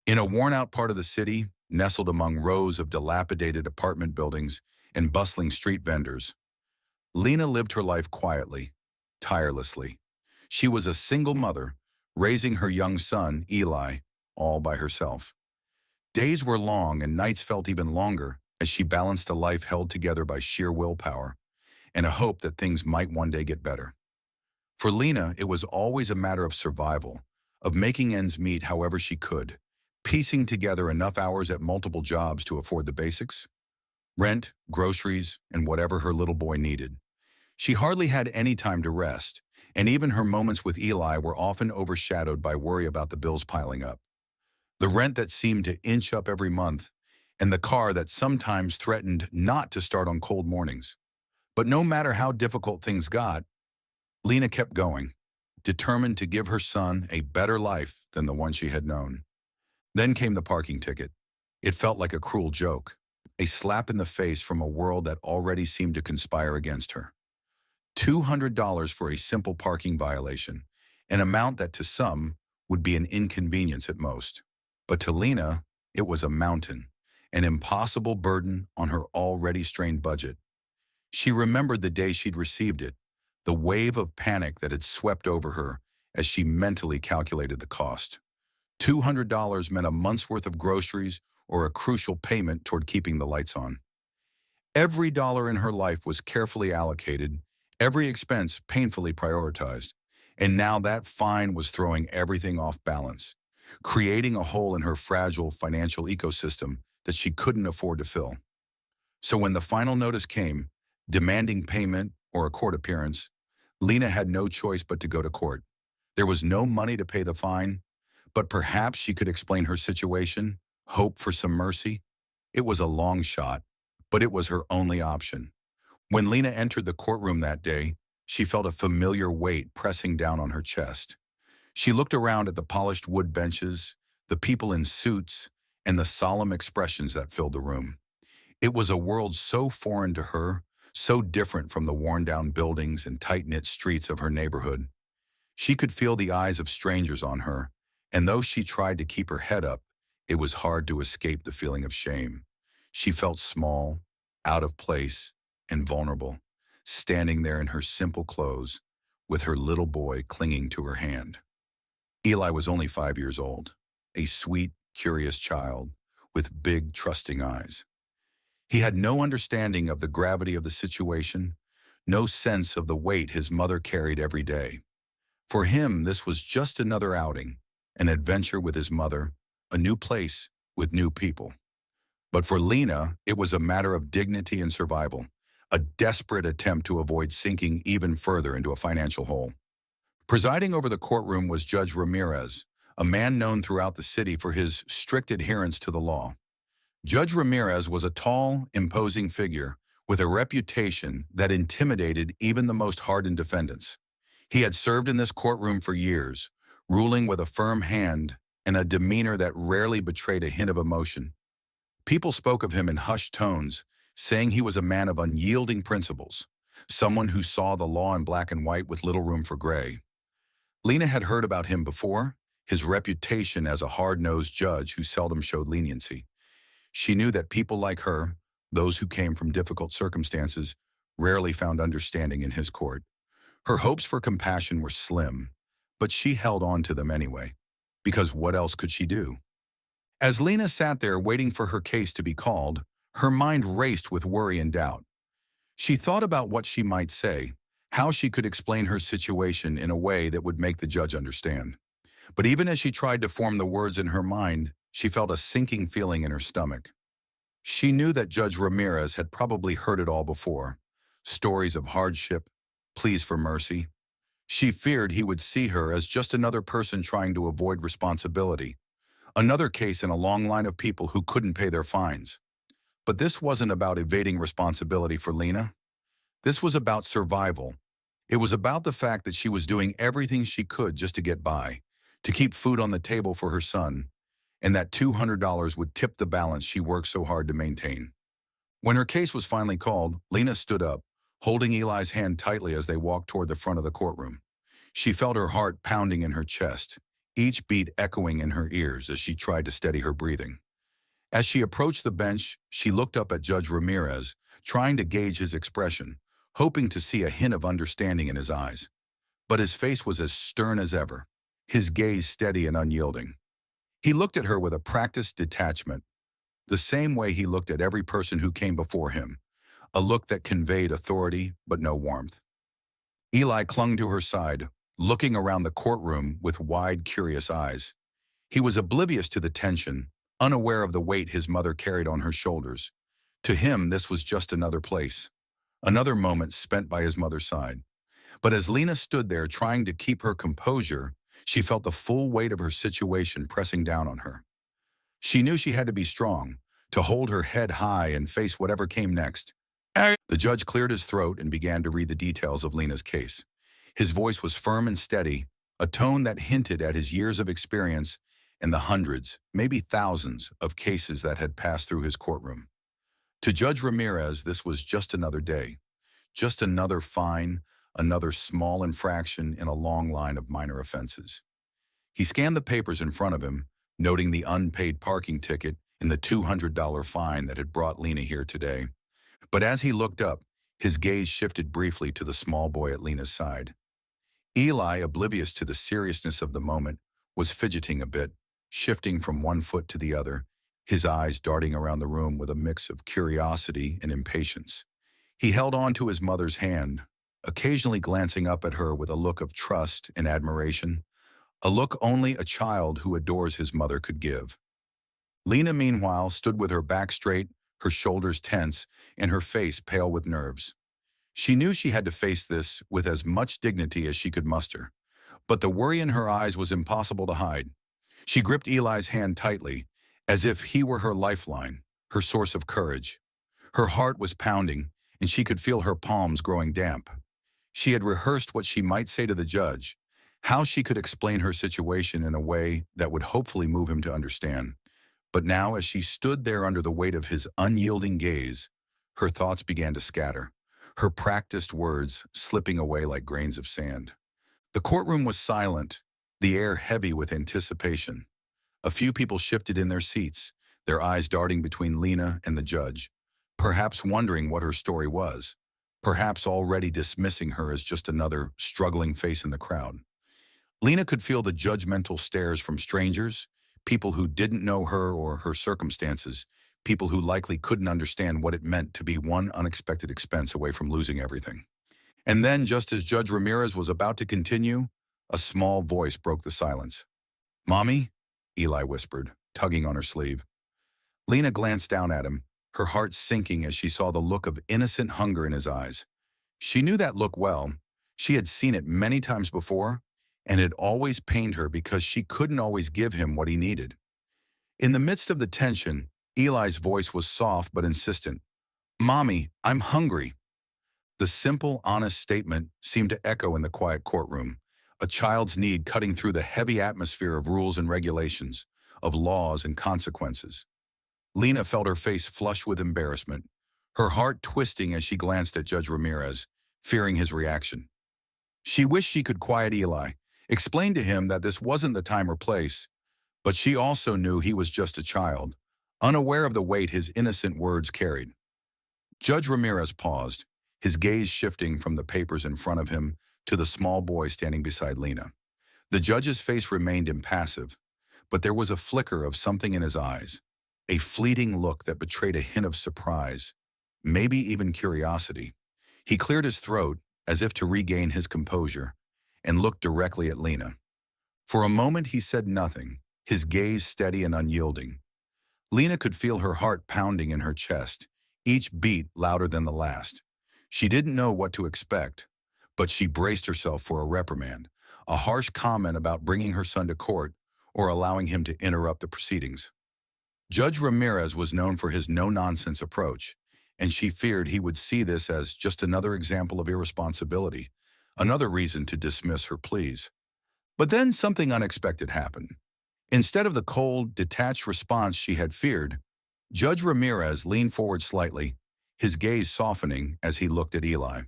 In a worn-out part of the city, nestled among rows of dilapidated apartment buildings and bustling street vendors, Lena lived her life quietly, tirelessly. She was a single mother, raising her young son, Eli, all by herself. Days were long and nights felt even longer as she balanced a life held together by sheer willpower and a hope that things might one day get better. For Lena, it was always a matter of survival, of making ends meet however she could, piecing together enough hours at multiple jobs to afford the basics, rent, groceries, and whatever her little boy needed. She hardly had any time to rest, and even her moments with Eli were often overshadowed by worry about the bills piling up. The rent that seemed to inch up every month, and the car that sometimes threatened not to start on cold mornings. But no matter how difficult things got, Lena kept going, determined to give her son a better life than the one she had known. Then came the parking ticket. It felt like a cruel joke, a slap in the face from a world that already seemed to conspire against her. $200 for a simple parking violation, an amount that to some would be an inconvenience at most. But to Lena, it was a mountain, an impossible burden on her already strained budget. She remembered the day she'd received it, the wave of panic that had swept over her as she mentally calculated the cost. $200 meant a month's worth of groceries or a crucial payment toward keeping the lights on. Every dollar in her life was carefully allocated, every expense painfully prioritized, and now that fine was throwing everything off balance, creating a hole in her fragile financial ecosystem that she couldn't afford to fill. So when the final notice came, demanding payment or a court appearance, Lena had no choice but to go to court. There was no money to pay the fine, but perhaps she could explain her situation, hope for some mercy. It was a long shot, but it was her only option. When Lena entered the courtroom that day, she felt a familiar weight pressing down on her chest. She looked around at the polished wood benches, the people in suits, and the solemn expressions that filled the room. It was a world so foreign to her, so different from the worn-down buildings and tight-knit streets of her neighborhood. She could feel the eyes of strangers on her, and though she tried to keep her head up, it was hard to escape the feeling of shame. She felt small, out of place, and vulnerable, standing there in her simple clothes, with her little boy clinging to her hand. Eli was only 5 years old, a sweet, curious child with big, trusting eyes. He had no understanding of the gravity of the situation, no sense of the weight his mother carried every day. For him, this was just another outing, an adventure with his mother, a new place with new people. But for Lena, it was a matter of dignity and survival, a desperate attempt to avoid sinking even further into a financial hole. Presiding over the courtroom was Judge Ramirez, a man known throughout the city for his strict adherence to the law. Judge Ramirez was a tall, imposing figure with a reputation that intimidated even the most hardened defendants. He had served in this courtroom for years, ruling with a firm hand and a demeanor that rarely betrayed a hint of emotion. People spoke of him in hushed tones, saying he was a man of unyielding principles, someone who saw the law in black and white with little room for gray. Lena had heard about him before, his reputation as a hard-nosed judge who seldom showed leniency. She knew that people like her, those who came from difficult circumstances, rarely found understanding in his court. Her hopes for compassion were slim, but she held on to them anyway, because what else could she do? As Lena sat there waiting for her case to be called, her mind raced with worry and doubt. She thought about what she might say, how she could explain her situation in a way that would make the judge understand. But even as she tried to form the words in her mind, she felt a sinking feeling in her stomach. She knew that Judge Ramirez had probably heard it all before, stories of hardship, pleas for mercy. She feared he would see her as just another person trying to avoid responsibility, another case in a long line of people who couldn't pay their fines. But this wasn't about evading responsibility for Lena. This was about survival. It was about the fact that she was doing everything she could just to get by, to keep food on the table for her son, and that $200 would tip the balance she worked so hard to maintain. When her case was finally called, Lena stood up, holding Eli's hand tightly as they walked toward the front of the courtroom. She felt her heart pounding in her chest, each beat echoing in her ears as she tried to steady her breathing. As she approached the bench, she looked up at Judge Ramirez, trying to gauge his expression, hoping to see a hint of understanding in his eyes. But his face was as stern as ever, his gaze steady and unyielding. He looked at her with a practiced detachment, the same way he looked at every person who came before him, a look that conveyed authority but no warmth. Eli clung to her side, looking around the courtroom with wide, curious eyes. He was oblivious to the tension, unaware of the weight his mother carried on her shoulders. To him, this was just another place, another moment spent by his mother's side. But as Lena stood there trying to keep her composure, she felt the full weight of her situation pressing down on her. She knew she had to be strong, to hold her head high and face whatever came next. The judge cleared his throat and began to read the details of Lena's case. His voice was firm and steady, a tone that hinted at his years of experience and the hundreds, maybe thousands, of cases that had passed through his courtroom. To Judge Ramirez, this was just another day, just another fine, another small infraction in a long line of minor offenses. He scanned the papers in front of him, noting the unpaid parking ticket and the $200 fine that had brought Lena here today. But as he looked up, his gaze shifted briefly to the small boy at Lena's side. Eli, oblivious to the seriousness of the moment, was fidgeting a bit, shifting from one foot to the other, his eyes darting around the room with a mix of curiosity and impatience. He held on to his mother's hand, occasionally glancing up at her with a look of trust and admiration, a look only a child who adores his mother could give. Lena, meanwhile, stood with her back straight, her shoulders tense, and her face pale with nerves. She knew she had to face this with as much dignity as she could muster, but the worry in her eyes was impossible to hide. She gripped Eli's hand tightly, as if he were her lifeline, her source of courage. Her heart was pounding, and she could feel her palms growing damp. She had rehearsed what she might say to the judge, how she could explain her situation in a way that would hopefully move him to understand. But now, as she stood there under the weight of his unyielding gaze, her thoughts began to scatter, her practiced words slipping away like grains of sand. The courtroom was silent, the air heavy with anticipation. A few people shifted in their seats, their eyes darting between Lena and the judge, perhaps wondering what her story was, perhaps already dismissing her as just another struggling face in the crowd. Lena could feel the judgmental stares from strangers, people who didn't know her or her circumstances, people who likely couldn't understand what it meant to be one unexpected expense away from losing everything. And then, just as Judge Ramirez was about to continue, a small voice broke the silence. "Mommy?" Eli whispered, tugging on her sleeve. Lena glanced down at him, her heart sinking as she saw the look of innocent hunger in his eyes. She knew that look well. She had seen it many times before, and it always pained her because she couldn't always give him what he needed. In the midst of the tension, Eli's voice was soft but insistent. "Mommy, I'm hungry." The simple, honest statement seemed to echo in the quiet courtroom, a child's need cutting through the heavy atmosphere of rules and regulations, of laws and consequences. Lena felt her face flush with embarrassment, her heart twisting as she glanced at Judge Ramirez, fearing his reaction. She wished she could quiet Eli, explain to him that this wasn't the time or place, but she also knew he was just a child, unaware of the weight his innocent words carried. Judge Ramirez paused, his gaze shifting from the papers in front of him to the small boy standing beside Lena. The judge's face remained impassive, but there was a flicker of something in his eyes, a fleeting look that betrayed a hint of surprise, maybe even curiosity. He cleared his throat, as if to regain his composure, and looked directly at Lena. For a moment he said nothing, his gaze steady and unyielding. Lena could feel her heart pounding in her chest, each beat louder than the last. She didn't know what to expect, but she braced herself for a reprimand, a harsh comment about bringing her son to court or allowing him to interrupt the proceedings. Judge Ramirez was known for his no-nonsense approach, and she feared he would see this as just another example of irresponsibility, another reason to dismiss her pleas. But then something unexpected happened. Instead of the cold, detached response she had feared, Judge Ramirez leaned forward slightly, his gaze softening as he looked at Eli.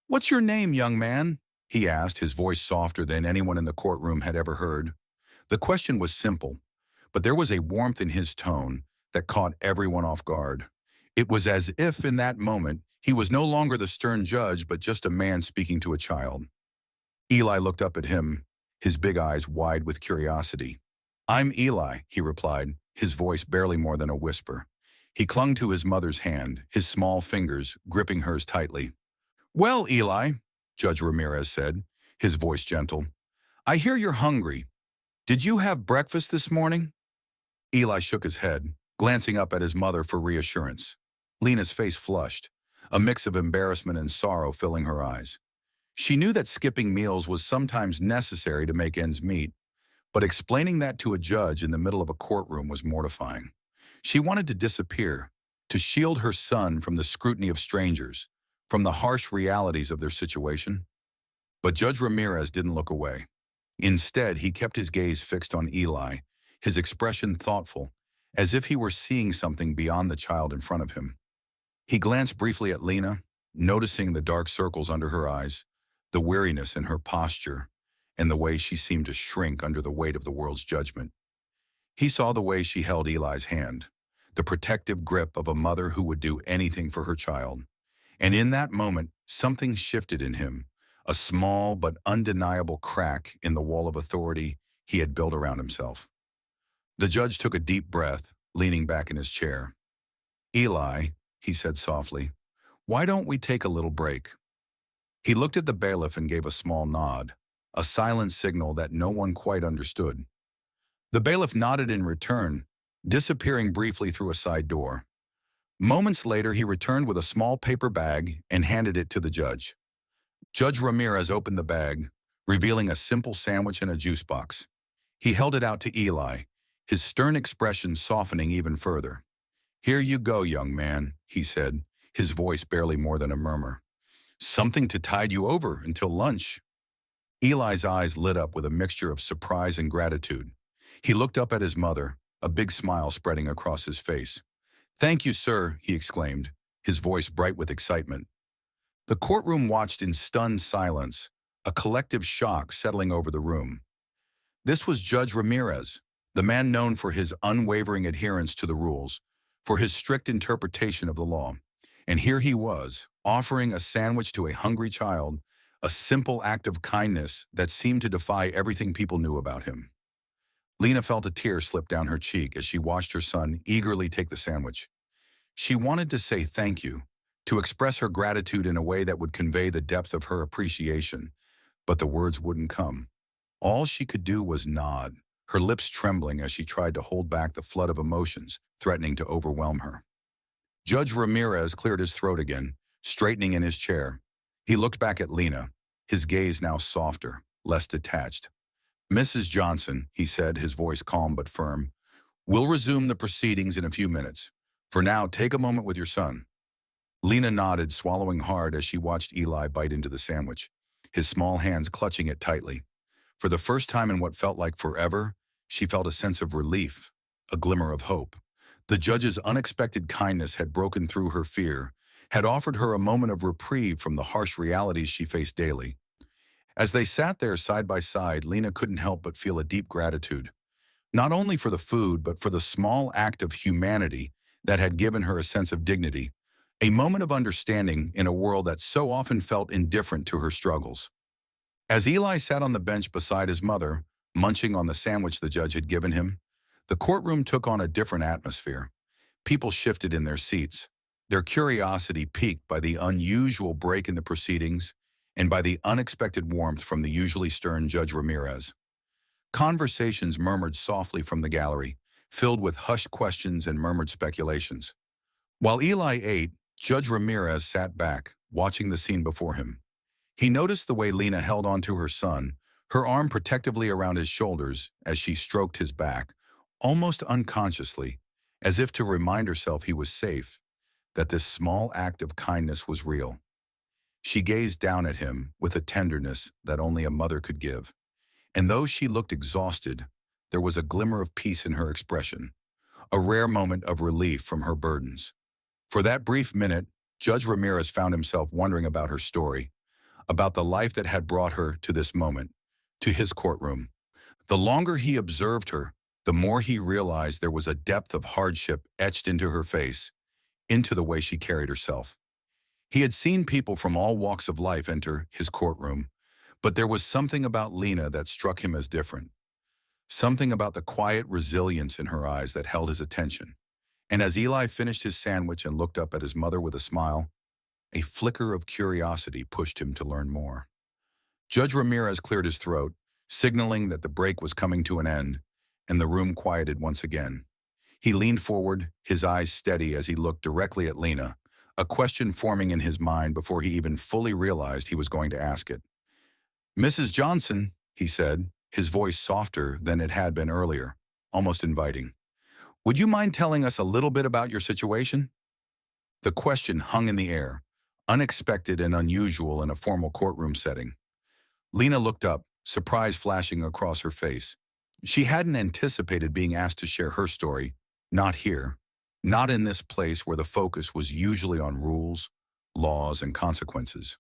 "What's your name, young man?" he asked, his voice softer than anyone in the courtroom had ever heard. The question was simple, but there was a warmth in his tone that caught everyone off guard. It was as if, in that moment, he was no longer the stern judge, but just a man speaking to a child. Eli looked up at him, his big eyes wide with curiosity. "I'm Eli," he replied, his voice barely more than a whisper. He clung to his mother's hand, his small fingers gripping hers tightly. "Well, Eli," Judge Ramirez said, his voice gentle, "I hear you're hungry. Did you have breakfast this morning?" Eli shook his head, glancing up at his mother for reassurance. Lena's face flushed, a mix of embarrassment and sorrow filling her eyes. She knew that skipping meals was sometimes necessary to make ends meet, but explaining that to a judge in the middle of a courtroom was mortifying. She wanted to disappear, to shield her son from the scrutiny of strangers, from the harsh realities of their situation. But Judge Ramirez didn't look away. Instead, he kept his gaze fixed on Eli, his expression thoughtful, as if he were seeing something beyond the child in front of him. He glanced briefly at Lena, noticing the dark circles under her eyes, the weariness in her posture, and the way she seemed to shrink under the weight of the world's judgment. He saw the way she held Eli's hand, the protective grip of a mother who would do anything for her child. And in that moment, something shifted in him, a small but undeniable crack in the wall of authority he had built around himself. The judge took a deep breath, leaning back in his chair. "Eli," he said softly, "why don't we take a little break?" He looked at the bailiff and gave a small nod, a silent signal that no one quite understood. The bailiff nodded in return, disappearing briefly through a side door. Moments later, he returned with a small paper bag and handed it to the judge. Judge Ramirez opened the bag, revealing a simple sandwich and a juice box. He held it out to Eli, his stern expression softening even further. "Here you go, young man," he said, his voice barely more than a murmur. "Something to tide you over until lunch." Eli's eyes lit up with a mixture of surprise and gratitude. He looked up at his mother, a big smile spreading across his face. "Thank you, sir," he exclaimed, his voice bright with excitement. The courtroom watched in stunned silence, a collective shock settling over the room. This was Judge Ramirez, the man known for his unwavering adherence to the rules, for his strict interpretation of the law. And here he was, offering a sandwich to a hungry child, a simple act of kindness that seemed to defy everything people knew about him. Lena felt a tear slip down her cheek as she watched her son eagerly take the sandwich. She wanted to say thank you, to express her gratitude in a way that would convey the depth of her appreciation, but the words wouldn't come. All she could do was nod, her lips trembling as she tried to hold back the flood of emotions threatening to overwhelm her. Judge Ramirez cleared his throat again, straightening in his chair. He looked back at Lena, his gaze now softer, less detached. "Mrs. Johnson," he said, his voice calm but firm, "we'll resume the proceedings in a few minutes. For now, take a moment with your son." Lena nodded, swallowing hard as she watched Eli bite into the sandwich, his small hands clutching it tightly. For the first time in what felt like forever, she felt a sense of relief, a glimmer of hope. The judge's unexpected kindness had broken through her fear, had offered her a moment of reprieve from the harsh realities she faced daily. As they sat there side by side, Lena couldn't help but feel a deep gratitude, not only for the food, but for the small act of humanity that had given her a sense of dignity, a moment of understanding in a world that so often felt indifferent to her struggles. As Eli sat on the bench beside his mother, munching on the sandwich the judge had given him, the courtroom took on a different atmosphere. People shifted in their seats, their curiosity piqued by the unusual break in the proceedings and by the unexpected warmth from the usually stern Judge Ramirez. Conversations murmured softly from the gallery, filled with hushed questions and murmured speculations. While Eli ate, Judge Ramirez sat back, watching the scene before him. He noticed the way Lena held onto her son, her arm protectively around his shoulders as she stroked his back, almost unconsciously, as if to remind herself he was safe, that this small act of kindness was real. She gazed down at him with a tenderness that only a mother could give. And though she looked exhausted, there was a glimmer of peace in her expression, a rare moment of relief from her burdens. For that brief minute, Judge Ramirez found himself wondering about her story, about the life that had brought her to this moment, to his courtroom. The longer he observed her, the more he realized there was a depth of hardship etched into her face, into the way she carried herself. He had seen people from all walks of life enter his courtroom, but there was something about Lena that struck him as different. Something about the quiet resilience in her eyes that held his attention. And as Eli finished his sandwich and looked up at his mother with a smile, a flicker of curiosity pushed him to learn more. Judge Ramirez cleared his throat, signaling that the break was coming to an end, and the room quieted once again. He leaned forward, his eyes steady as he looked directly at Lena, a question forming in his mind before he even fully realized he was going to ask it. "Mrs. Johnson," he said, his voice softer than it had been earlier, almost inviting. "Would you mind telling us a little bit about your situation?" The question hung in the air, unexpected and unusual in a formal courtroom setting. Lena looked up, surprise flashing across her face. She hadn't anticipated being asked to share her story, not here, not in this place where the focus was usually on rules, laws, and consequences.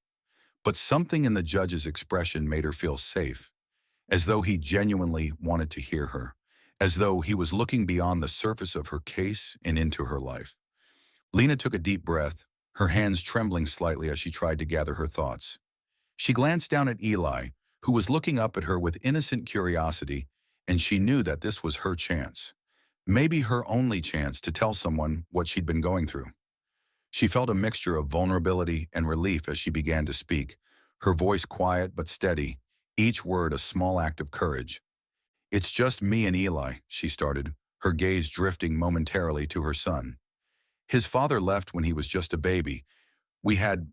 But something in the judge's expression made her feel safe, as though he genuinely wanted to hear her, as though he was looking beyond the surface of her case and into her life. Lena took a deep breath, her hands trembling slightly as she tried to gather her thoughts. She glanced down at Eli, who was looking up at her with innocent curiosity, and she knew that this was her chance. Maybe her only chance to tell someone what she'd been going through. She felt a mixture of vulnerability and relief as she began to speak, her voice quiet but steady, each word a small act of courage. "It's just me and Eli," she started, her gaze drifting momentarily to her son. "His father left when he was just a baby. We had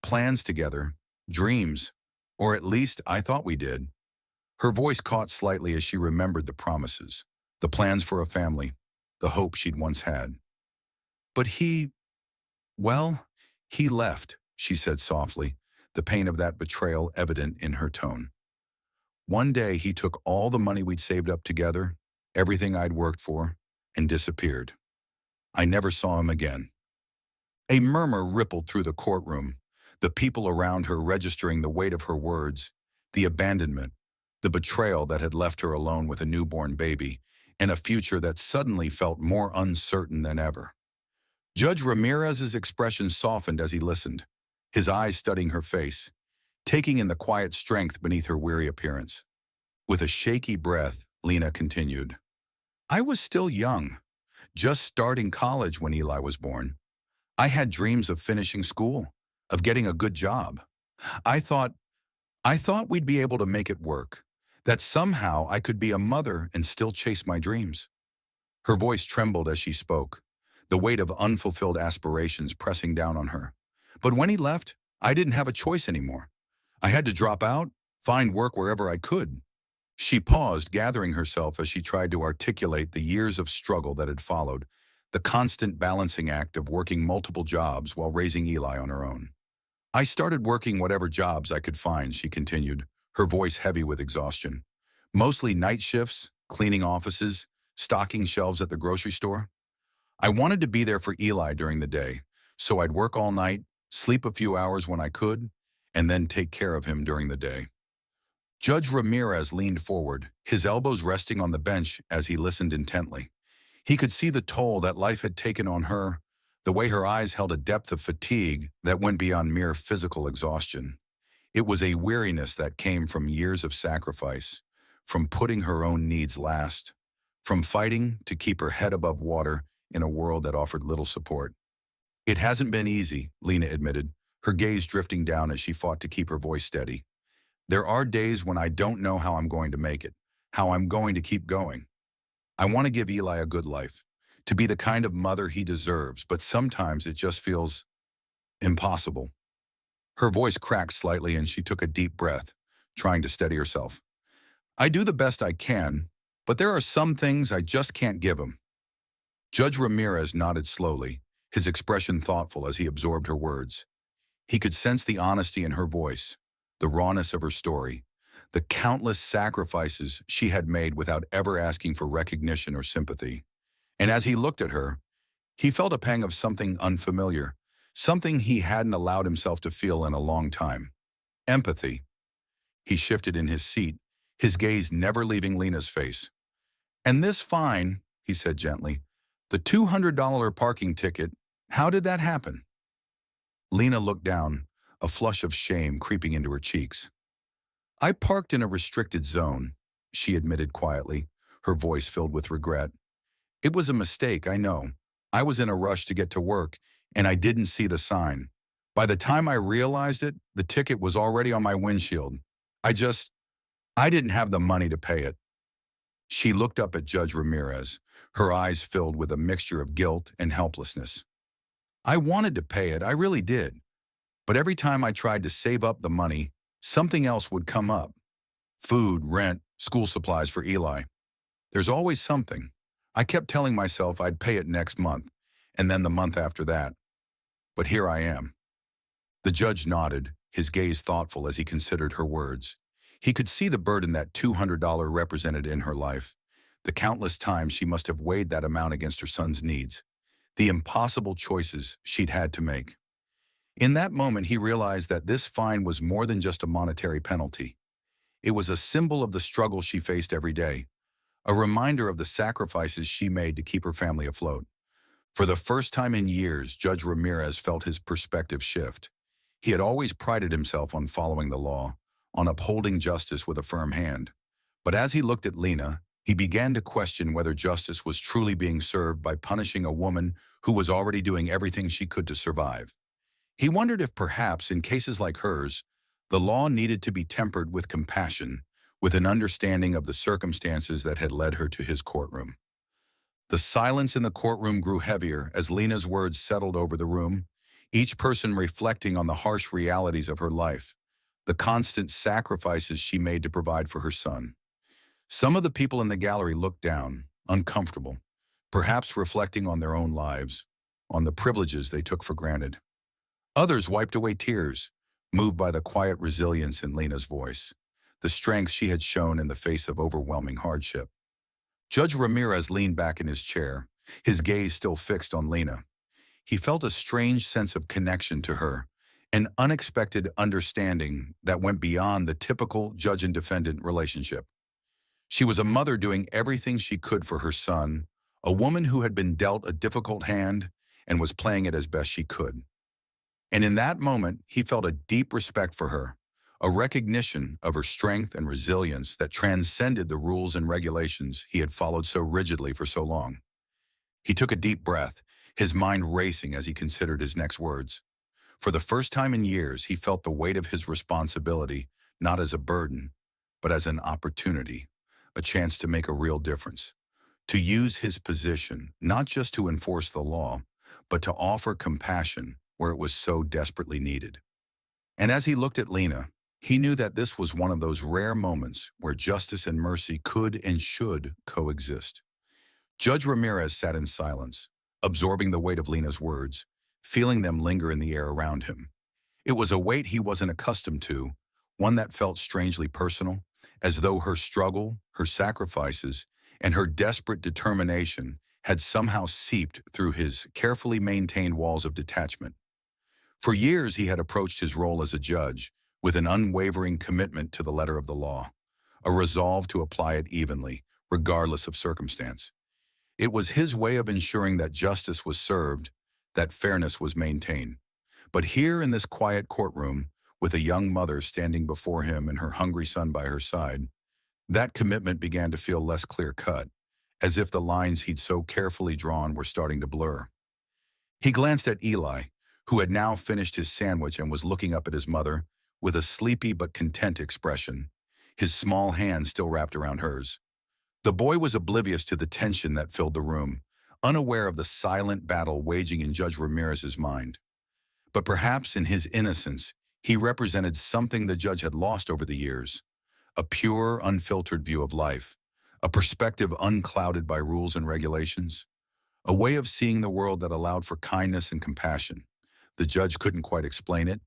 plans together, dreams, or at least I thought we did." Her voice caught slightly as she remembered the promises, the plans for a family, the hope she'd once had. "But well, he left," she said softly, the pain of that betrayal evident in her tone. "One day he took all the money we'd saved up together, everything I'd worked for, and disappeared. I never saw him again." A murmur rippled through the courtroom, the people around her registering the weight of her words, the abandonment, the betrayal that had left her alone with a newborn baby, and a future that suddenly felt more uncertain than ever. Judge Ramirez's expression softened as he listened, his eyes studying her face, taking in the quiet strength beneath her weary appearance. With a shaky breath, Lena continued, "I was still young, just starting college when Eli was born. I had dreams of finishing school, of getting a good job. I thought we'd be able to make it work, that somehow I could be a mother and still chase my dreams." Her voice trembled as she spoke, the weight of unfulfilled aspirations pressing down on her. "But when he left, I didn't have a choice anymore. I had to drop out, find work wherever I could." She paused, gathering herself as she tried to articulate the years of struggle that had followed, the constant balancing act of working multiple jobs while raising Eli on her own. "I started working whatever jobs I could find," she continued, her voice heavy with exhaustion. "Mostly night shifts, cleaning offices, stocking shelves at the grocery store. I wanted to be there for Eli during the day, so I'd work all night, sleep a few hours when I could, and then take care of him during the day." Judge Ramirez leaned forward, his elbows resting on the bench as he listened intently. He could see the toll that life had taken on her, the way her eyes held a depth of fatigue that went beyond mere physical exhaustion. It was a weariness that came from years of sacrifice, from putting her own needs last, from fighting to keep her head above water in a world that offered little support. "It hasn't been easy," Lena admitted, her gaze drifting down as she fought to keep her voice steady. "There are days when I don't know how I'm going to make it, how I'm going to keep going. I want to give Eli a good life, to be the kind of mother he deserves, but sometimes it just feels impossible." Her voice cracked slightly and she took a deep breath, trying to steady herself. "I do the best I can, but there are some things I just can't give him." Judge Ramirez nodded slowly, his expression thoughtful as he absorbed her words. He could sense the honesty in her voice, the rawness of her story, the countless sacrifices she had made without ever asking for recognition or sympathy. And as he looked at her, he felt a pang of something unfamiliar, something he hadn't allowed himself to feel in a long time. Empathy. He shifted in his seat, his gaze never leaving Lena's face. "And this fine," he said gently, "the $200 parking ticket, how did that happen?" Lena looked down, a flush of shame creeping into her cheeks. "I parked in a restricted zone," she admitted quietly, her voice filled with regret. "It was a mistake, I know. I was in a rush to get to work, and I didn't see the sign. By the time I realized it, the ticket was already on my windshield. I just, I didn't have the money to pay it." She looked up at Judge Ramirez, her eyes filled with a mixture of guilt and helplessness. "I wanted to pay it, I really did. But every time I tried to save up the money, something else would come up. Food, rent, school supplies for Eli. There's always something. I kept telling myself I'd pay it next month, and then the month after that. But here I am." The judge nodded, his gaze thoughtful as he considered her words. He could see the burden that $200 represented in her life, the countless times she must have weighed that amount against her son's needs, the impossible choices she'd had to make. In that moment, he realized that this fine was more than just a monetary penalty. It was a symbol of the struggle she faced every day, a reminder of the sacrifices she made to keep her family afloat. For the first time in years, Judge Ramirez felt his perspective shift. He had always prided himself on following the law, on upholding justice with a firm hand. But as he looked at Lena, he began to question whether justice was truly being served by punishing a woman who was already doing everything she could to survive. He wondered if perhaps, in cases like hers, the law needed to be tempered with compassion, with an understanding of the circumstances that had led her to his courtroom. The silence in the courtroom grew heavier as Lena's words settled over the room, each person reflecting on the harsh realities of her life, the constant sacrifices she made to provide for her son. Some of the people in the gallery looked down, uncomfortable, perhaps reflecting on their own lives, on the privileges they took for granted. Others wiped away tears, moved by the quiet resilience in Lena's voice, the strength she had shown in the face of overwhelming hardship. Judge Ramirez leaned back in his chair, his gaze still fixed on Lena. He felt a strange sense of connection to her, an unexpected understanding that went beyond the typical judge and defendant relationship. She was a mother doing everything she could for her son, a woman who had been dealt a difficult hand and was playing it as best she could. And in that moment, he felt a deep respect for her, a recognition of her strength and resilience that transcended the rules and regulations he had followed so rigidly for so long. He took a deep breath, his mind racing as he considered his next words. For the first time in years, he felt the weight of his responsibility, not as a burden, but as an opportunity, a chance to make a real difference, to use his position, not just to enforce the law, but to offer compassion where it was so desperately needed. And as he looked at Lena, he knew that this was one of those rare moments where justice and mercy could and should coexist. Judge Ramirez sat in silence, absorbing the weight of Lena's words, feeling them linger in the air around him. It was a weight he wasn't accustomed to, one that felt strangely personal, as though her struggle, her sacrifices, and her desperate determination had somehow seeped through his carefully maintained walls of detachment. For years, he had approached his role as a judge with an unwavering commitment to the letter of the law, a resolve to apply it evenly, regardless of circumstance. It was his way of ensuring that justice was served, that fairness was maintained. But here in this quiet courtroom, with a young mother standing before him and her hungry son by her side, that commitment began to feel less clear-cut, as if the lines he'd so carefully drawn were starting to blur. He glanced at Eli, who had now finished his sandwich and was looking up at his mother with a sleepy but content expression, his small hand still wrapped around hers. The boy was oblivious to the tension that filled the room, unaware of the silent battle waging in Judge Ramirez's mind. But perhaps in his innocence, he represented something the judge had lost over the years, a pure, unfiltered view of life, a perspective unclouded by rules and regulations, a way of seeing the world that allowed for kindness and compassion. The judge couldn't quite explain it,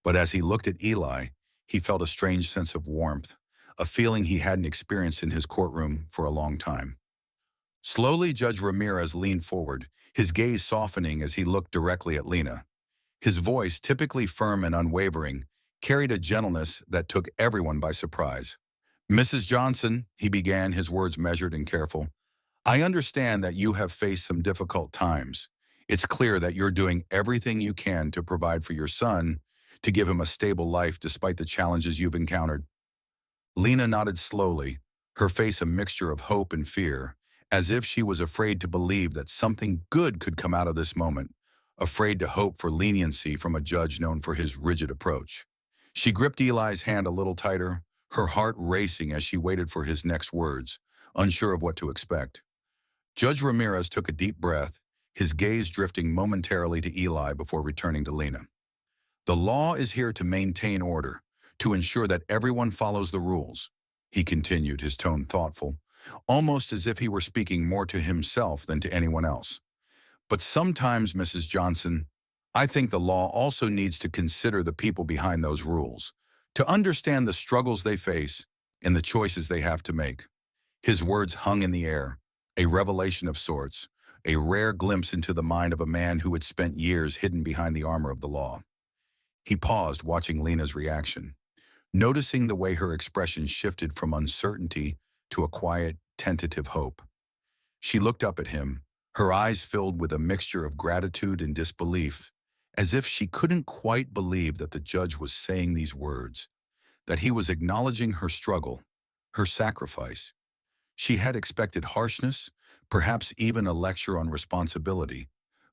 but as he looked at Eli, he felt a strange sense of warmth, a feeling he hadn't experienced in his courtroom for a long time. Slowly, Judge Ramirez leaned forward, his gaze softening as he looked directly at Lena. His voice, typically firm and unwavering, carried a gentleness that took everyone by surprise. Mrs. Johnson, he began, his words measured and careful, I understand that you have faced some difficult times. It's clear that you're doing everything you can to provide for your son, to give him a stable life despite the challenges you've encountered. Lena nodded slowly, her face a mixture of hope and fear, as if she was afraid to believe that something good could come out of this moment, afraid to hope for leniency from a judge known for his rigid approach. She gripped Eli's hand a little tighter, her heart racing as she waited for his next words, unsure of what to expect. Judge Ramirez took a deep breath, his gaze drifting momentarily to Eli before returning to Lena. The law is here to maintain order, to ensure that everyone follows the rules, he continued, his tone thoughtful, almost as if he were speaking more to himself than to anyone else. But sometimes, Mrs. Johnson, I think the law also needs to consider the people behind those rules, to understand the struggles they face and the choices they have to make. His words hung in the air, a revelation of sorts, a rare glimpse into the mind of a man who had spent years hidden behind the armor of the law. He paused, watching Lena's reaction, noticing the way her expression shifted from uncertainty to a quiet, tentative hope. She looked up at him, her eyes filled with a mixture of gratitude and disbelief, as if she couldn't quite believe that the judge was saying these words, that he was acknowledging her struggle, her sacrifice. She had expected harshness, perhaps even a lecture on responsibility,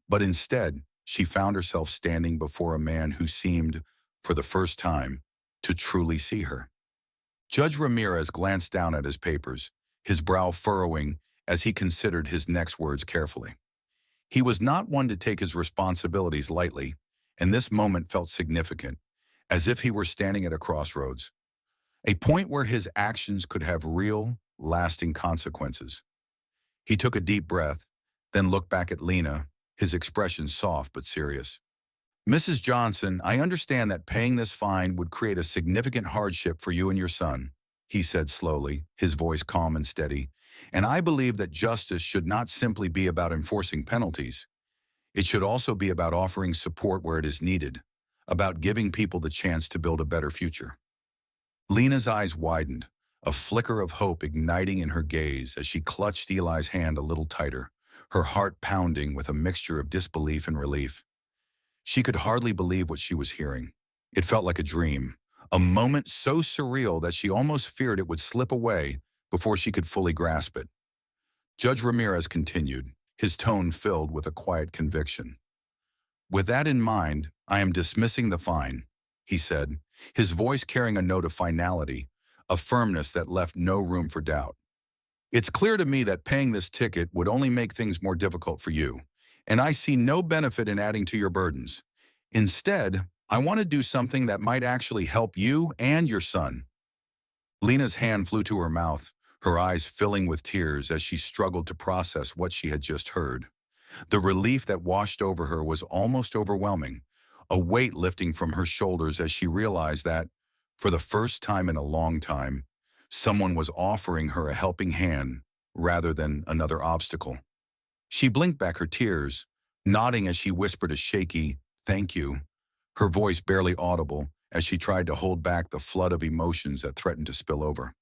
but instead, she found herself standing before a man who seemed, for the first time, to truly see her. Judge Ramirez glanced down at his papers, his brow furrowing as he considered his next words carefully. He was not one to take his responsibilities lightly, and this moment felt significant, as if he were standing at a crossroads, a point where his actions could have real, lasting consequences. He took a deep breath, then looked back at Lena, his expression soft but serious. Mrs. Johnson, I understand that paying this fine would create a significant hardship for you and your son, he said slowly, his voice calm and steady, and I believe that justice should not simply be about enforcing penalties. It should also be about offering support where it is needed, about giving people the chance to build a better future. Lena's eyes widened, a flicker of hope igniting in her gaze as she clutched Eli's hand a little tighter, her heart pounding with a mixture of disbelief and relief. She could hardly believe what she was hearing. It felt like a dream, a moment so surreal that she almost feared it would slip away before she could fully grasp it. Judge Ramirez continued, his tone filled with a quiet conviction. With that in mind, I am dismissing the fine, he said, his voice carrying a note of finality, a firmness that left no room for doubt. It's clear to me that paying this ticket would only make things more difficult for you, and I see no benefit in adding to your burdens. Instead, I want to do something that might actually help you and your son. Lena's hand flew to her mouth, her eyes filling with tears as she struggled to process what she had just heard. The relief that washed over her was almost overwhelming, a weight lifting from her shoulders as she realized that, for the first time in a long time, someone was offering her a helping hand rather than another obstacle. She blinked back her tears, nodding as she whispered a shaky, "Thank you," her voice barely audible as she tried to hold back the flood of emotions that threatened to spill over.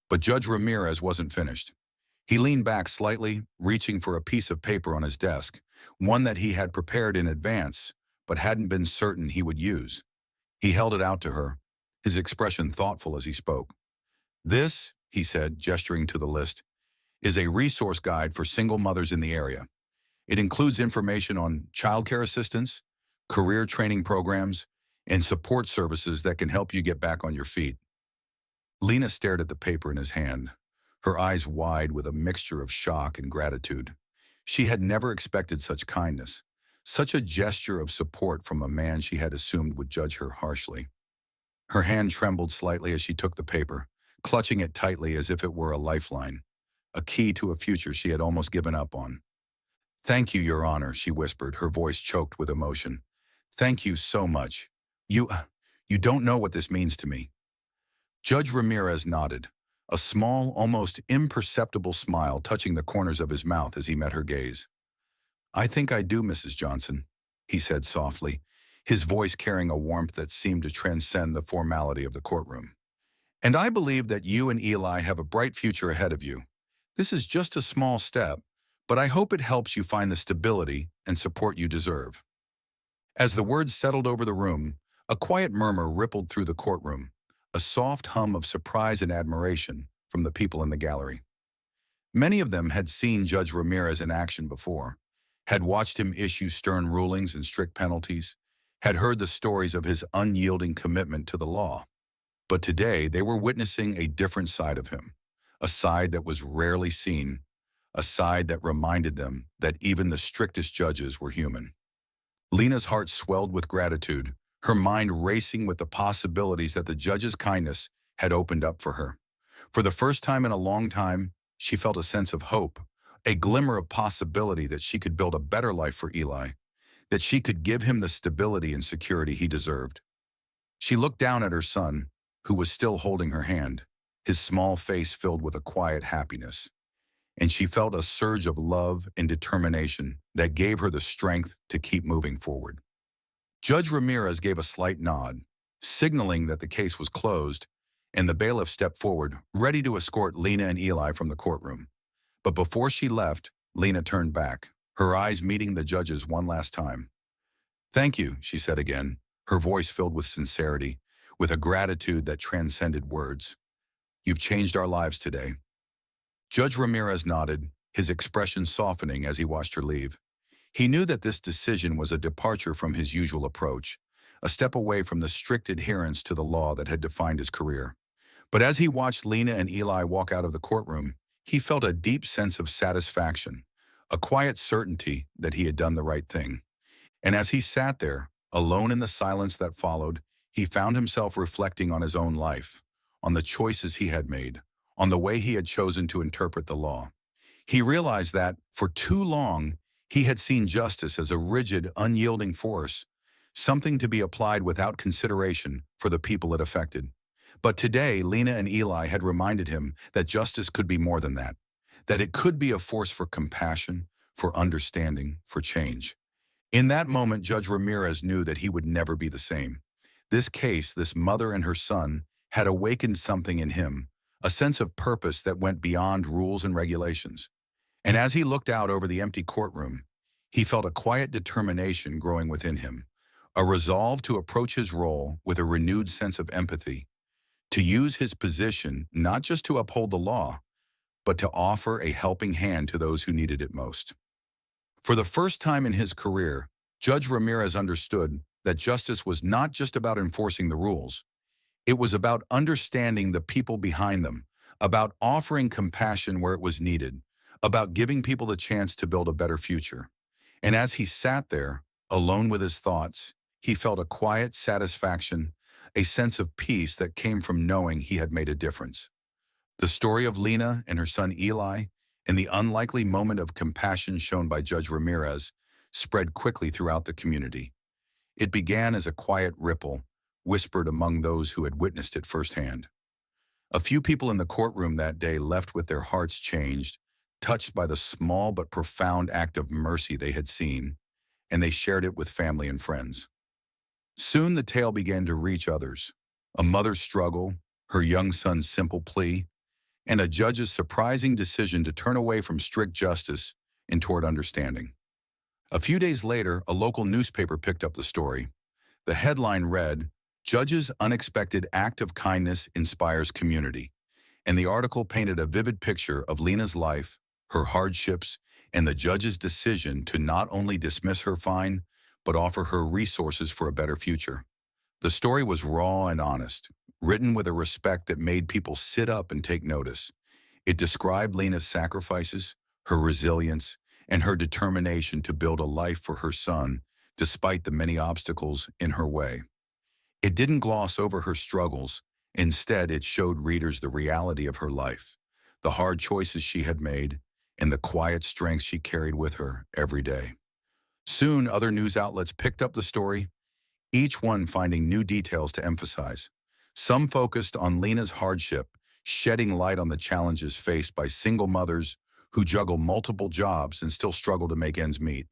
But Judge Ramirez wasn't finished. He leaned back slightly, reaching for a piece of paper on his desk, one that he had prepared in advance, but hadn't been certain he would use. He held it out to her, his expression thoughtful as he spoke. This, he said, gesturing to the list, is a resource guide for single mothers in the area. It includes information on childcare assistance, career training programs, and support services that can help you get back on your feet. Lena stared at the paper in his hand, her eyes wide with a mixture of shock and gratitude. She had never expected such kindness, such a gesture of support from a man she had assumed would judge her harshly. Her hand trembled slightly as she took the paper, clutching it tightly as if it were a lifeline, a key to a future she had almost given up on. "Thank you, Your Honor," she whispered, her voice choked with emotion. "Thank you so much. You don't know what this means to me." Judge Ramirez nodded, a small, almost imperceptible smile touching the corners of his mouth as he met her gaze. "I think I do, Mrs. Johnson," he said softly, his voice carrying a warmth that seemed to transcend the formality of the courtroom. And I believe that you and Eli have a bright future ahead of you. This is just a small step, but I hope it helps you find the stability and support you deserve." As the words settled over the room, a quiet murmur rippled through the courtroom, a soft hum of surprise and admiration from the people in the gallery. Many of them had seen Judge Ramirez in action before, had watched him issue stern rulings and strict penalties, had heard the stories of his unyielding commitment to the law. But today they were witnessing a different side of him, a side that was rarely seen, a side that reminded them that even the strictest judges were human. Lena's heart swelled with gratitude, her mind racing with the possibilities that the judge's kindness had opened up for her. For the first time in a long time, she felt a sense of hope, a glimmer of possibility that she could build a better life for Eli, that she could give him the stability and security he deserved. She looked down at her son, who was still holding her hand, his small face filled with a quiet happiness, and she felt a surge of love and determination that gave her the strength to keep moving forward. Judge Ramirez gave a slight nod, signaling that the case was closed, and the bailiff stepped forward, ready to escort Lena and Eli from the courtroom. But before she left, Lena turned back, her eyes meeting the judge's one last time. "Thank you," she said again, her voice filled with sincerity, with a gratitude that transcended words. "You've changed our lives today." Judge Ramirez nodded, his expression softening as he watched her leave. He knew that this decision was a departure from his usual approach, a step away from the strict adherence to the law that had defined his career. But as he watched Lena and Eli walk out of the courtroom, he felt a deep sense of satisfaction, a quiet certainty that he had done the right thing. And as he sat there, alone in the silence that followed, he found himself reflecting on his own life, on the choices he had made, on the way he had chosen to interpret the law. He realized that, for too long, he had seen justice as a rigid, unyielding force, something to be applied without consideration for the people it affected. But today, Lena and Eli had reminded him that justice could be more than that it could be a force for compassion, for understanding, for change. In that moment, Judge Ramirez knew that he would never be the same. This case, this mother and her son, had awakened something in him, a sense of purpose that went beyond rules and regulations. And as he looked out over the empty courtroom, he felt a quiet determination growing within him, a resolve to approach his role with a renewed sense of empathy, to use his position not just to uphold the law, but to offer a helping hand to those who needed it most. For the first time in his career, Judge Ramirez understood that justice was not just about enforcing the rules. It was about understanding the people behind them, about offering compassion where it was needed, about giving people the chance to build a better future. And as he sat there, alone with his thoughts, he felt a quiet satisfaction, a sense of peace that came from knowing he had made a difference. The story of Lena and her son Eli, and the unlikely moment of compassion shown by Judge Ramirez, spread quickly throughout the community. It began as a quiet ripple, whispered among those who had witnessed it firsthand. A few people in the courtroom that day left with their hearts changed, touched by the small but profound act of mercy they had seen, and they shared it with family and friends. Soon the tale began to reach others. A mother's struggle, her young son's simple plea, and a judge's surprising decision to turn away from strict justice and toward understanding. A few days later, a local newspaper picked up the story. The headline read, "Judge's Unexpected Act of Kindness Inspires Community," and the article painted a vivid picture of Lena's life, her hardships, and the judge's decision to not only dismiss her fine, but offer her resources for a better future. The story was raw and honest, written with a respect that made people sit up and take notice. It described Lena's sacrifices, her resilience, and her determination to build a life for her son, despite the many obstacles in her way. It didn't gloss over her struggles. Instead, it showed readers the reality of her life, the hard choices she had made, and the quiet strength she carried with her every day. Soon, other news outlets picked up the story, each one finding new details to emphasize. Some focused on Lena's hardship, shedding light on the challenges faced by single mothers who juggle multiple jobs and still struggle to make ends meet.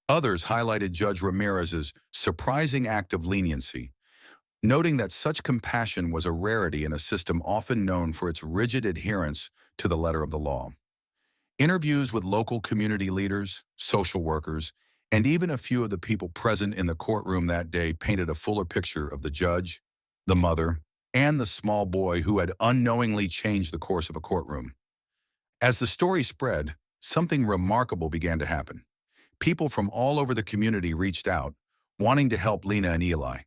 Others highlighted Judge Ramirez's surprising act of leniency, noting that such compassion was a rarity in a system often known for its rigid adherence to the letter of the law. Interviews with local community leaders, social workers, and even a few of the people present in the courtroom that day painted a fuller picture of the judge, the mother, and the small boy who had unknowingly changed the course of a courtroom. As the story spread, something remarkable began to happen. People from all over the community reached out, wanting to help Lena and Eli.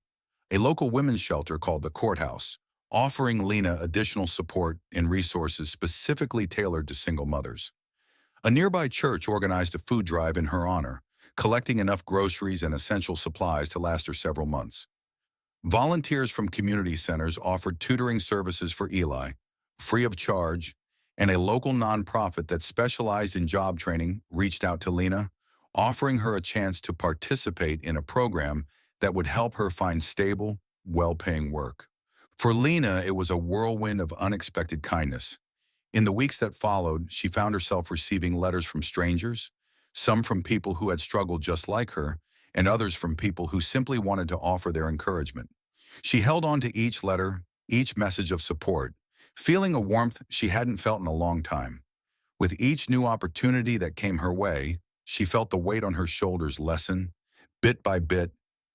A local women's shelter called the Courthouse, offering Lena additional support and resources specifically tailored to single mothers. A nearby church organized a food drive in her honor, collecting enough groceries and essential supplies to last her several months. Volunteers from community centers offered tutoring services for Eli, free of charge, and a local nonprofit that specialized in job training reached out to Lena, offering her a chance to participate in a program that would help her find stable, well-paying work. For Lena, it was a whirlwind of unexpected kindness. In the weeks that followed, she found herself receiving letters from strangers, some from people who had struggled just like her, and others from people who simply wanted to offer their encouragement. She held on to each letter, each message of support, feeling a warmth she hadn't felt in a long time. With each new opportunity that came her way, she felt the weight on her shoulders lessen, bit by bit,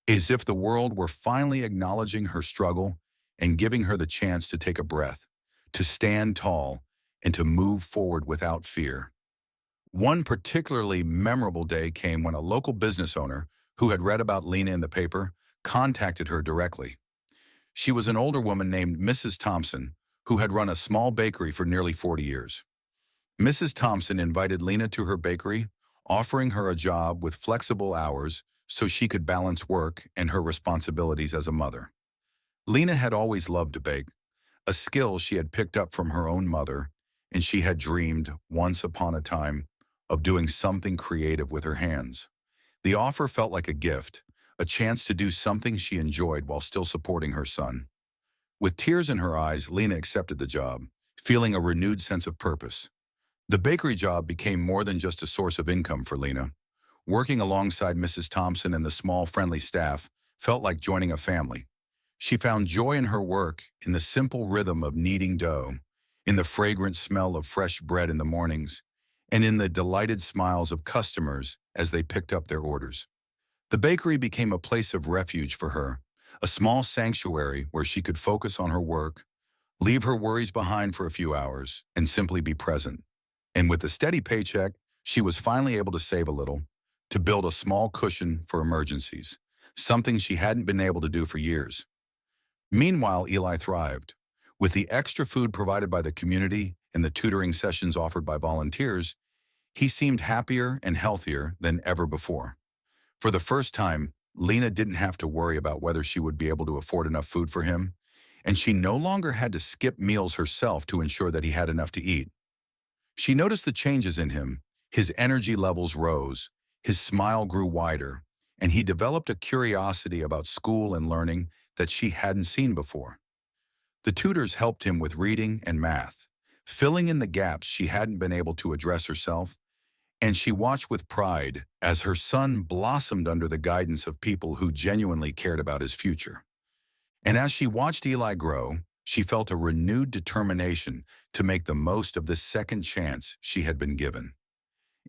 as if the world were finally acknowledging her struggle and giving her the chance to take a breath, to stand tall, and to move forward without fear. One particularly memorable day came when a local business owner, who had read about Lena in the paper, contacted her directly. She was an older woman named Mrs. Thompson, who had run a small bakery for nearly 40 years. Mrs. Thompson invited Lena to her bakery, offering her a job with flexible hours so she could balance work and her responsibilities as a mother. Lena had always loved to bake, a skill she had picked up from her own mother, and she had dreamed, once upon a time, of doing something creative with her hands. The offer felt like a gift, a chance to do something she enjoyed while still supporting her son. With tears in her eyes, Lena accepted the job, feeling a renewed sense of purpose. The bakery job became more than just a source of income for Lena. Working alongside Mrs. Thompson and the small, friendly staff felt like joining a family. She found joy in her work, in the simple rhythm of kneading dough, in the fragrant smell of fresh bread in the mornings, and in the delighted smiles of customers as they picked up their orders. The bakery became a place of refuge for her, a small sanctuary where she could focus on her work, leave her worries behind for a few hours, and simply be present. And with a steady paycheck, she was finally able to save a little, to build a small cushion for emergencies, something she hadn't been able to do for years. Meanwhile, Eli thrived. With the extra food provided by the community and the tutoring sessions offered by volunteers, he seemed happier and healthier than ever before. For the first time, Lena didn't have to worry about whether she would be able to afford enough food for him, and she no longer had to skip meals herself to ensure that he had enough to eat. She noticed the changes in him. His energy levels rose, his smile grew wider, and he developed a curiosity about school and learning that she hadn't seen before. The tutors helped him with reading and math, filling in the gaps she hadn't been able to address herself, and she watched with pride as her son blossomed under the guidance of people who genuinely cared about his future. And as she watched Eli grow, she felt a renewed determination to make the most of this second chance she had been given.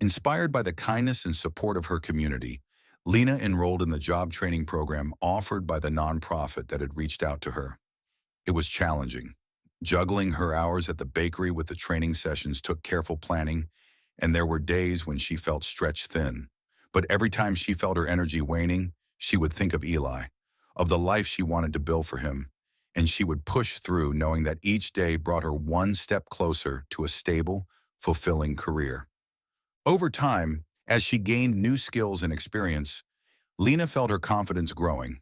Inspired by the kindness and support of her community, Lena enrolled in the job training program offered by the nonprofit that had reached out to her. It was challenging. Juggling her hours at the bakery with the training sessions took careful planning, and there were days when she felt stretched thin. But every time she felt her energy waning, she would think of Eli, of the life she wanted to build for him, and she would push through knowing that each day brought her one step closer to a stable, fulfilling career. Over time, as she gained new skills and experience, Lena felt her confidence growing.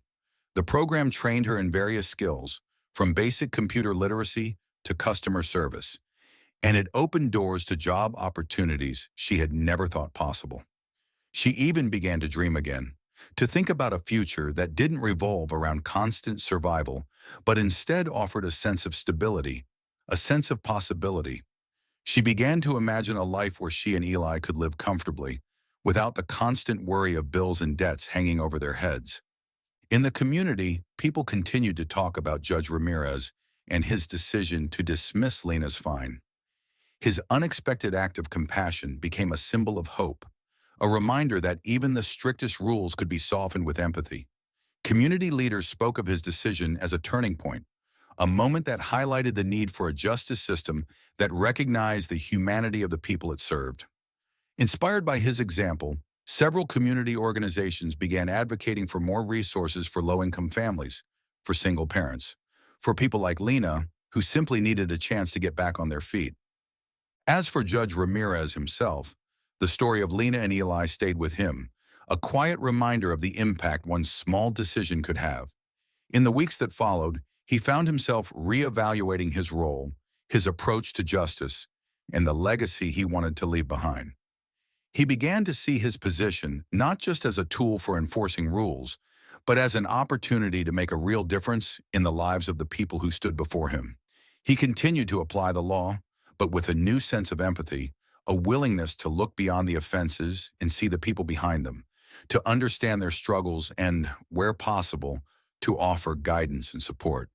The program trained her in various skills, from basic computer literacy to customer service, and it opened doors to job opportunities she had never thought possible. She even began to dream again, to think about a future that didn't revolve around constant survival, but instead offered a sense of stability, a sense of possibility. She began to imagine a life where she and Eli could live comfortably, without the constant worry of bills and debts hanging over their heads. In the community, people continued to talk about Judge Ramirez and his decision to dismiss Lena's fine. His unexpected act of compassion became a symbol of hope, a reminder that even the strictest rules could be softened with empathy. Community leaders spoke of his decision as a turning point, a moment that highlighted the need for a justice system that recognized the humanity of the people it served. Inspired by his example, several community organizations began advocating for more resources for low-income families, for single parents, for people like Lena, who simply needed a chance to get back on their feet. As for Judge Ramirez himself, the story of Lena and Eli stayed with him, a quiet reminder of the impact one small decision could have. In the weeks that followed, he found himself reevaluating his role, his approach to justice, and the legacy he wanted to leave behind. He began to see his position not just as a tool for enforcing rules, but as an opportunity to make a real difference in the lives of the people who stood before him. He continued to apply the law, but with a new sense of empathy, a willingness to look beyond the offenses and see the people behind them, to understand their struggles and, where possible, to offer guidance and support.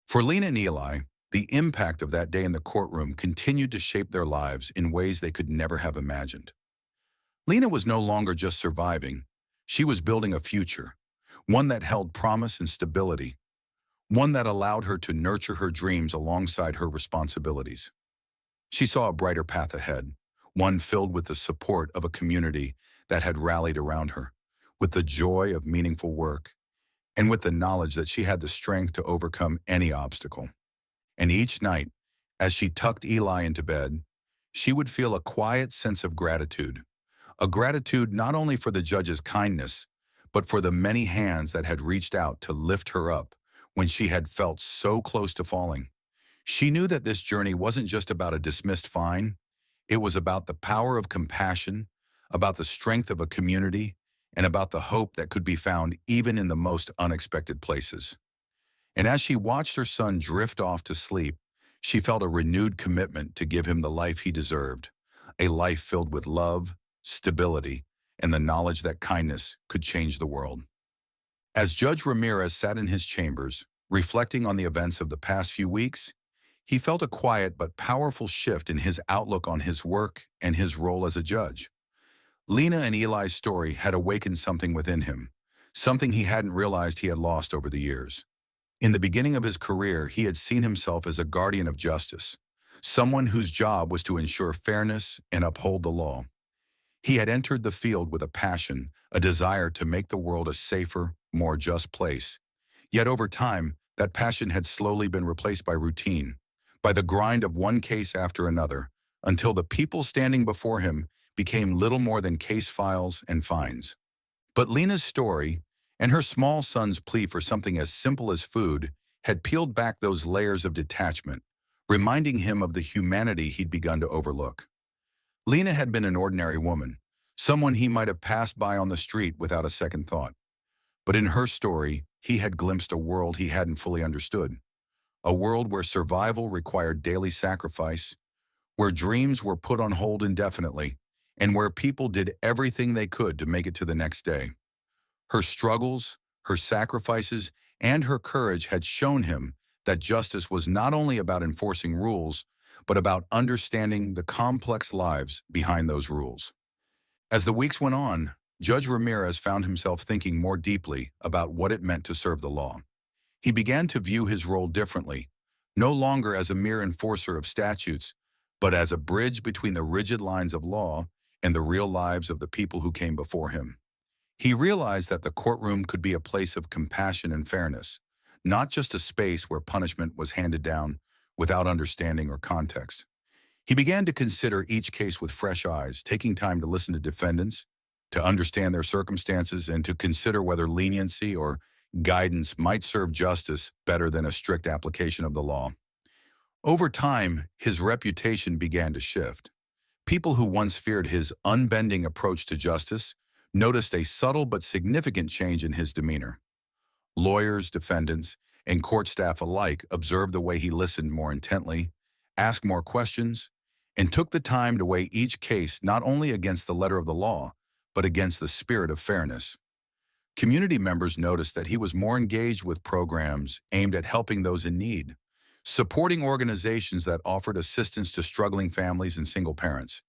For Lena and Eli, the impact of that day in the courtroom continued to shape their lives in ways they could never have imagined. Lena was no longer just surviving. She was building a future, one that held promise and stability, one that allowed her to nurture her dreams alongside her responsibilities. She saw a brighter path ahead, one filled with the support of a community that had rallied around her, with the joy of meaningful work, and with the knowledge that she had the strength to overcome any obstacle. And each night, as she tucked Eli into bed, she would feel a quiet sense of gratitude, a gratitude not only for the judge's kindness, but for the many hands that had reached out to lift her up when she had felt so close to falling. She knew that this journey wasn't just about a dismissed fine. It was about the power of compassion, about the strength of a community, and about the hope that could be found even in the most unexpected places. And as she watched her son drift off to sleep, she felt a renewed commitment to give him the life he deserved, a life filled with love, stability, and the knowledge that kindness could change the world. As Judge Ramirez sat in his chambers, reflecting on the events of the past few weeks, he felt a quiet but powerful shift in his outlook on his work and his role as a judge. Lena and Eli's story had awakened something within him, something he hadn't realized he had lost over the years. In the beginning of his career, he had seen himself as a guardian of justice, someone whose job was to ensure fairness and uphold the law. He had entered the field with a passion, a desire to make the world a safer, more just place. Yet over time, that passion had slowly been replaced by routine, by the grind of one case after another, until the people standing before him became little more than case files and fines. But Lena's story, and her small son's plea for something as simple as food, had peeled back those layers of detachment, reminding him of the humanity he'd begun to overlook. Lena had been an ordinary woman, someone he might have passed by on the street without a second thought. But in her story, he had glimpsed a world he hadn't fully understood, a world where survival required daily sacrifice, where dreams were put on hold indefinitely, and where people did everything they could to make it to the next day. Her struggles, her sacrifices, and her courage had shown him that justice was not only about enforcing rules, but about understanding the complex lives behind those rules. As the weeks went on, Judge Ramirez found himself thinking more deeply about what it meant to serve the law. He began to view his role differently, no longer as a mere enforcer of statutes, but as a bridge between the rigid lines of law and the real lives of the people who came before him. He realized that the courtroom could be a place of compassion and fairness, not just a space where punishment was handed down without understanding or context. He began to consider each case with fresh eyes, taking time to listen to defendants, to understand their circumstances, and to consider whether leniency or guidance might serve justice better than a strict application of the law. Over time, his reputation began to shift. People who once feared his unbending approach to justice noticed a subtle but significant change in his demeanor. Lawyers, defendants, and court staff alike observed the way he listened more intently, asked more questions, and took the time to weigh each case not only against the letter of the law, but against the spirit of fairness. Community members noticed that he was more engaged with programs aimed at helping those in need, supporting organizations that offered assistance to struggling families and single parents.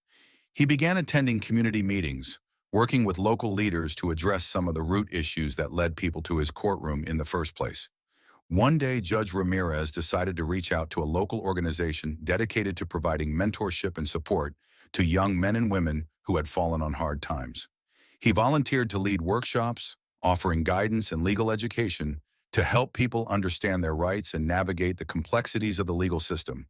He began attending community meetings, working with local leaders to address some of the root issues that led people to his courtroom in the first place. One day, Judge Ramirez decided to reach out to a local organization dedicated to providing mentorship and support to young men and women who had fallen on hard times. He volunteered to lead workshops, offering guidance and legal education to help people understand their rights and navigate the complexities of the legal system.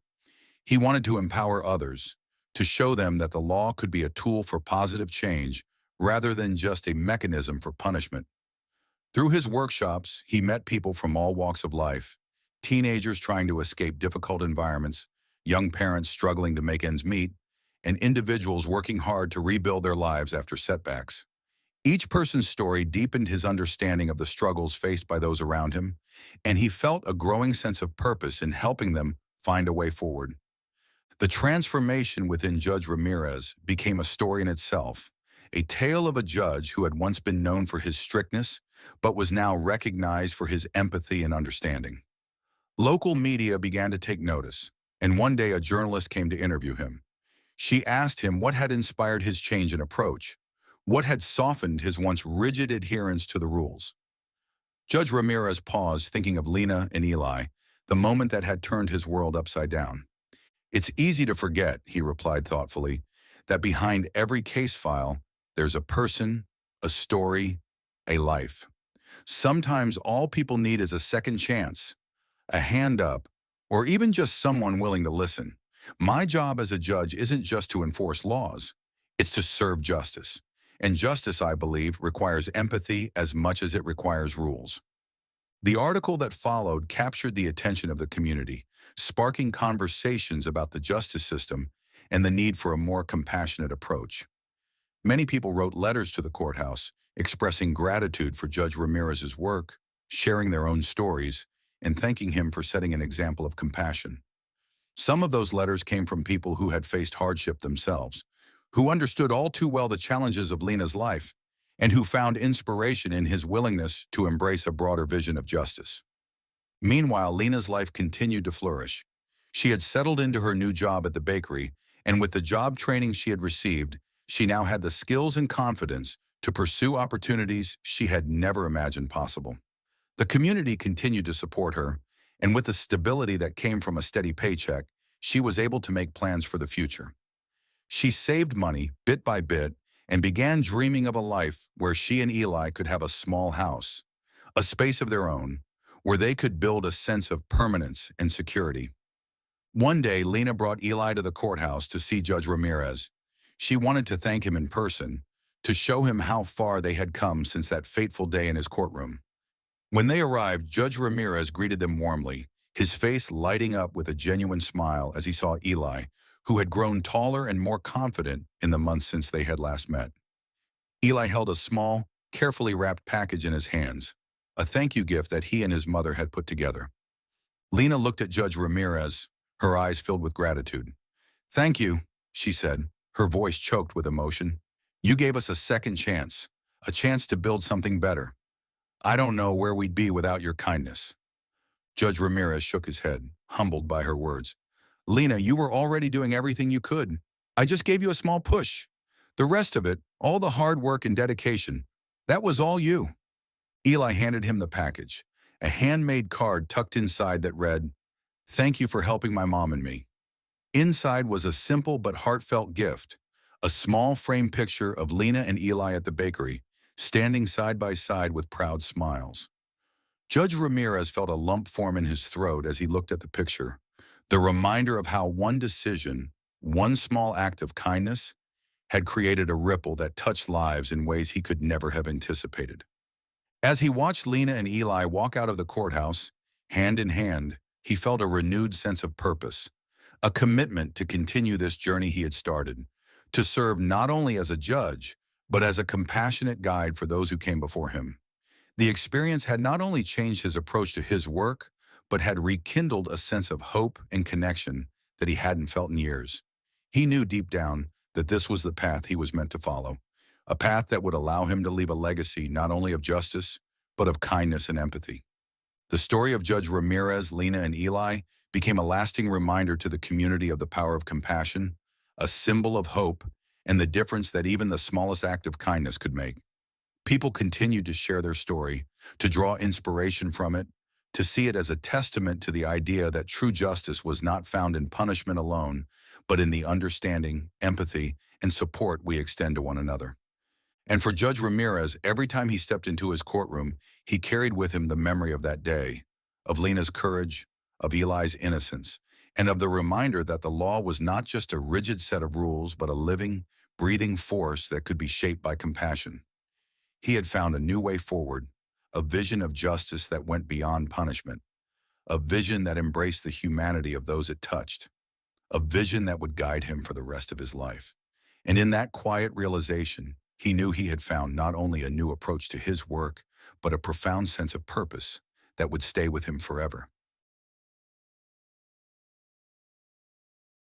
He wanted to empower others, to show them that the law could be a tool for positive change rather than just a mechanism for punishment. Through his workshops, he met people from all walks of life, teenagers trying to escape difficult environments, young parents struggling to make ends meet, and individuals working hard to rebuild their lives after setbacks. Each person's story deepened his understanding of the struggles faced by those around him, and he felt a growing sense of purpose in helping them find a way forward. The transformation within Judge Ramirez became a story in itself, a tale of a judge who had once been known for his strictness, but was now recognized for his empathy and understanding. Local media began to take notice, and one day a journalist came to interview him. She asked him what had inspired his change in approach, what had softened his once rigid adherence to the rules. Judge Ramirez paused, thinking of Lena and Eli, the moment that had turned his world upside down. "It's easy to forget," he replied thoughtfully, "that behind every case file, there's a person, a story, a life. Sometimes all people need is a second chance, a hand up, or even just someone willing to listen. My job as a judge isn't just to enforce laws, it's to serve justice. And justice, I believe, requires empathy as much as it requires rules." The article that followed captured the attention of the community, sparking conversations about the justice system and the need for a more compassionate approach. Many people wrote letters to the courthouse, expressing gratitude for Judge Ramirez's work, sharing their own stories, and thanking him for setting an example of compassion. Some of those letters came from people who had faced hardship themselves, who understood all too well the challenges of Lena's life, and who found inspiration in his willingness to embrace a broader vision of justice. Meanwhile, Lena's life continued to flourish. She had settled into her new job at the bakery, and with the job training she had received, she now had the skills and confidence to pursue opportunities she had never imagined possible. The community continued to support her, and with the stability that came from a steady paycheck, she was able to make plans for the future. She saved money bit by bit and began dreaming of a life where she and Eli could have a small house, a space of their own, where they could build a sense of permanence and security. One day, Lena brought Eli to the courthouse to see Judge Ramirez. She wanted to thank him in person, to show him how far they had come since that fateful day in his courtroom. When they arrived, Judge Ramirez greeted them warmly, his face lighting up with a genuine smile as he saw Eli, who had grown taller and more confident in the months since they had last met. Eli held a small, carefully wrapped package in his hands, a thank you gift that he and his mother had put together. Lena looked at Judge Ramirez, her eyes filled with gratitude. "Thank you," she said, her voice choked with emotion. "You gave us a second chance, a chance to build something better. I don't know where we'd be without your kindness." Judge Ramirez shook his head, humbled by her words. "Lena, you were already doing everything you could. I just gave you a small push. The rest of it, all the hard work and dedication, that was all you." Eli handed him the package, a handmade card tucked inside that read, "Thank you for helping my mom and me." Inside was a simple but heartfelt gift, a small framed picture of Lena and Eli at the bakery, standing side by side with proud smiles. Judge Ramirez felt a lump form in his throat as he looked at the picture, the reminder of how one decision, one small act of kindness, had created a ripple that touched lives in ways he could never have anticipated. As he watched Lena and Eli walk out of the courthouse, hand in hand, he felt a renewed sense of purpose, a commitment to continue this journey he had started, to serve not only as a judge, but as a compassionate guide for those who came before him. The experience had not only changed his approach to his work, but had rekindled a sense of hope and connection that he hadn't felt in years. He knew deep down that this was the path he was meant to follow, a path that would allow him to leave a legacy not only of justice, but of kindness and empathy. The story of Judge Ramirez, Lena, and Eli became a lasting reminder to the community of the power of compassion, a symbol of hope, and the difference that even the smallest act of kindness could make. People continued to share their story, to draw inspiration from it, to see it as a testament to the idea that true justice was not found in punishment alone, but in the understanding, empathy, and support we extend to one another. And for Judge Ramirez, every time he stepped into his courtroom, he carried with him the memory of that day, of Lena's courage, of Eli's innocence, and of the reminder that the law was not just a rigid set of rules, but a living, breathing force that could be shaped by compassion. He had found a new way forward, a vision of justice that went beyond punishment, a vision that embraced the humanity of those it touched, a vision that would guide him for the rest of his life. And in that quiet realization, he knew he had found not only a new approach to his work, but a profound sense of purpose that would stay with him forever.